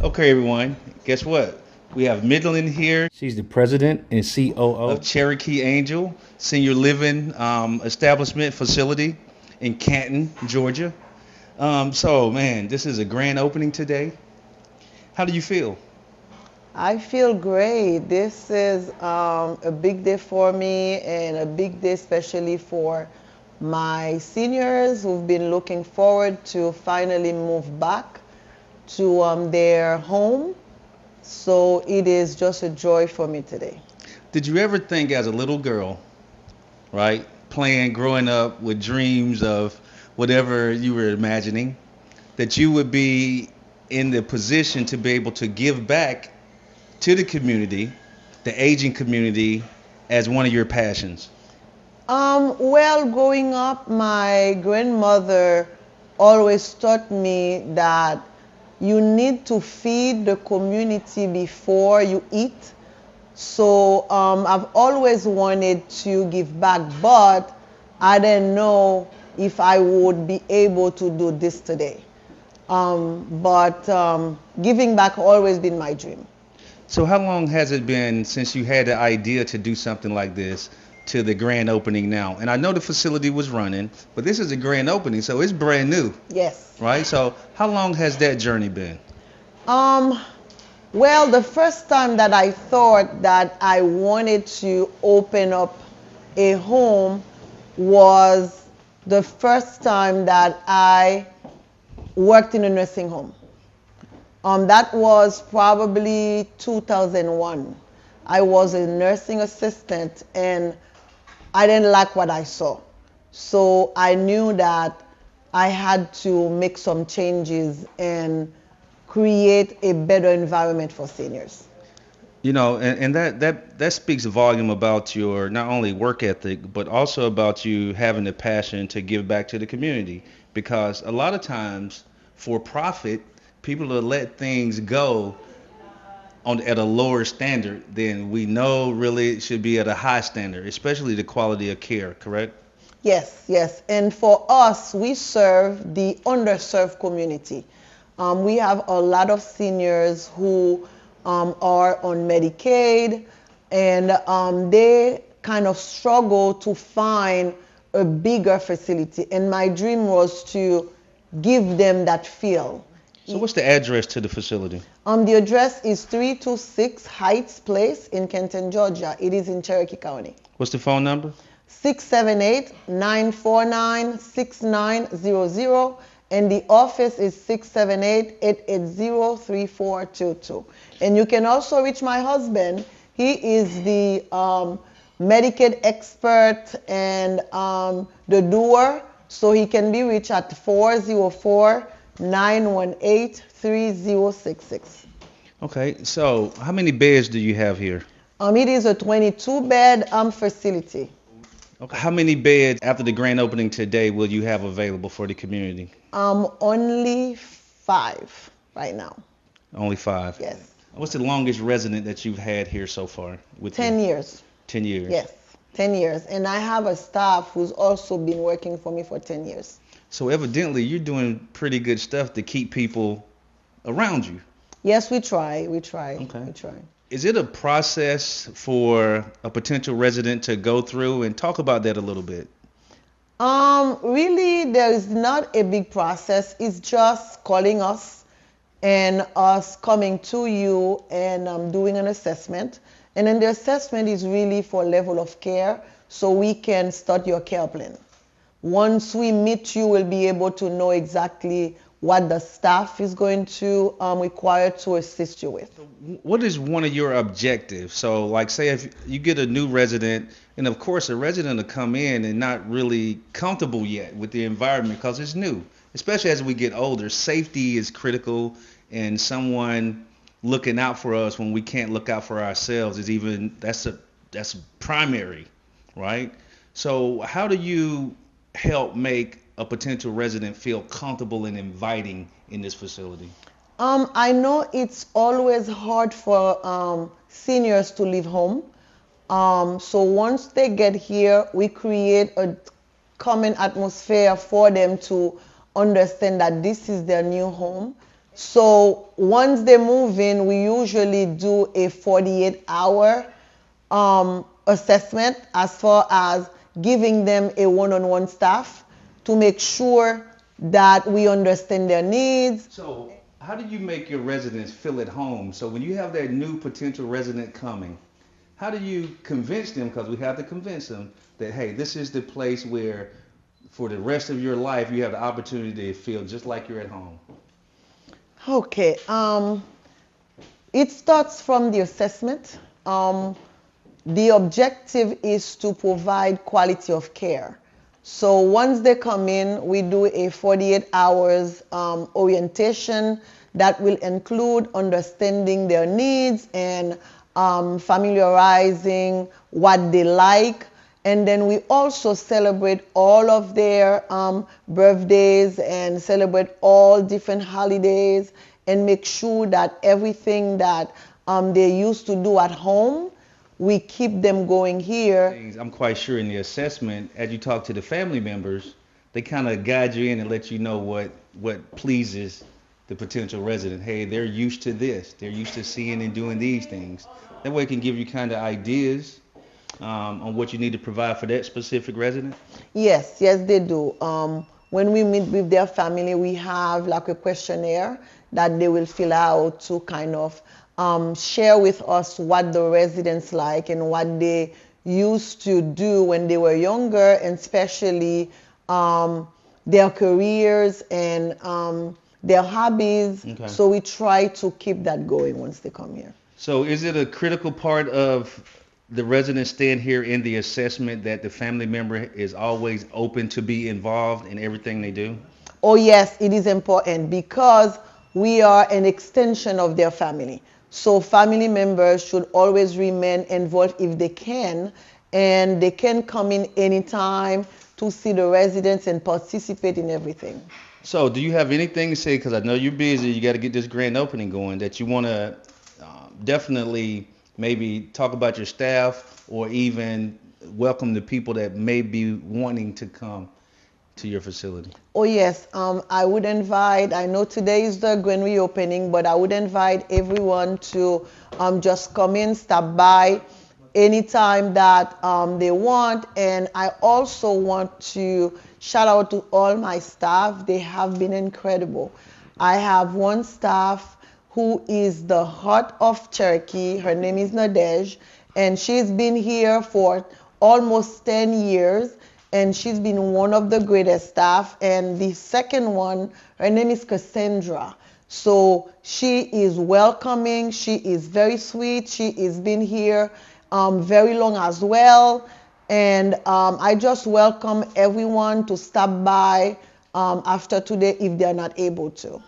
Okay, everyone, guess what? We have Midland here. She's the president and COO of Cherokee Angel Senior Living Establishment Facility in Canton, Georgia. Man, this is a grand opening today. How do you feel? I feel great. This is a big day for me and a big day especially for my seniors who've been looking forward to finally move back to their home. So it is just a joy for me today. Did you ever think as a little girl, right, playing, growing up with dreams of whatever you were imagining, that you would be in the position to be able to give back to the community, the aging community, as one of your passions? Well, growing up, my grandmother always taught me that you need to feed the community before you eat. So I've always wanted to give back, but I didn't know if I would be able to do this today. But giving back always been my dream. So how long has it been since you had the idea to do something like this to the grand opening now? And I know the facility was running, but this is a grand opening, so it's brand new, Yes. right? So how long has that journey been? Um, well, the first time that I thought that I wanted to open up a home was the first time that I worked in a nursing home. That was probably 2001. I was a nursing assistant and I didn't like what I saw. So I knew that I had to make some changes and create a better environment for seniors. You know, and that speaks a volume about your not only work ethic, but also about you having the passion to give back to the community. Because a lot of times, for profit, people will let things go at a lower standard than we know really it should be at a high standard, especially the quality of care, correct? Yes, yes. And for us, we serve the underserved community. We have a lot of seniors who are on Medicaid, and they kind of struggle to find a bigger facility. And my dream was to give them that feel. So what's the address to the facility? The address is 326 Heights Place in Canton, Georgia. It is in Cherokee County. What's the phone number? 678-949-6900, and the office is 678-880-3422. And you can also reach my husband. He is the Medicaid expert and the doer, so he can be reached at 404-918-3066. Okay, so how many beds do you have here? It is a 22-bed facility. Okay. How many beds after the grand opening today will you have available for the community? Only 5 right now. Only 5? Yes. What's the longest resident that you've had here so far? With 10 you? years. 10 years? Yes, 10 years. And I have a staff who's also been working for me for 10 years. So evidently you're doing pretty good stuff to keep people around you. Yes, we try. We try. Okay. We try. Is it a process for a potential resident to go through, and talk about that a little bit? Really, there is not a big process. It's just calling us and us coming to you and doing an assessment. And then the assessment is really for level of care, so we can start your care plan. Once we meet you, we'll be able to know exactly what the staff is going to require to assist you with. What is one of your objectives? So like say if you get a new resident, and of course a resident will come in and not really comfortable yet with the environment because it's new. Especially as we get older, safety is critical, and someone looking out for us when we can't look out for ourselves is that's primary, right? So how do you help make a potential resident feel comfortable and inviting in this facility? I know it's always hard for seniors to leave home. So once they get here, we create a common atmosphere for them to understand that this is their new home So once they move in, we usually do a 48-hour assessment as far as giving them a one-on-one staff to make sure that we understand their needs. So, how do you make your residents feel at home? So, when you have that new potential resident coming, how do you convince them? Because we have to convince them that, hey, this is the place where, for the rest of your life, you have the opportunity to feel just like you're at home. Okay. It starts from the assessment. The objective is to provide quality of care. So once they come in, we do a 48 hours orientation that will include understanding their needs and familiarizing what they like. And then we also celebrate all of their birthdays and celebrate all different holidays and make sure that everything that they used to do at home, we keep them going here. I'm quite sure in the assessment, as you talk to the family members, they kind of guide you in and let you know what pleases the potential resident. Hey, they're used to this. They're used to seeing and doing these things. That way it can give you kind of ideas on what you need to provide for that specific resident. Yes, they do. When we meet with their family, we have like a questionnaire that they will fill out to kind of share with us what the residents like and what they used to do when they were younger, and especially their careers and their hobbies. Okay. So we try to keep that going once they come here. So is it a critical part of the resident staying here in the assessment that the family member is always open to be involved in everything they do? Oh yes, it is important because we are an extension of their family. So family members should always remain involved if they can, and they can come in anytime to see the residents and participate in everything. So do you have anything to say, because I know you're busy, you got to get this grand opening going, that you want to definitely maybe talk about your staff or even welcome the people that may be wanting to come to your facility? Oh yes, I would invite, I know today is the grand reopening, but I would invite everyone to just come in, stop by anytime that they want. And I also want to shout out to all my staff. They have been incredible. I have one staff who is the heart of Cherokee. Her name is Nadej, and she's been here for almost 10 years. And she's been one of the greatest staff. And the second one, her name is Cassandra. So she is welcoming. She is very sweet. She has been here very long as well. And I just welcome everyone to stop by after today if they're not able to.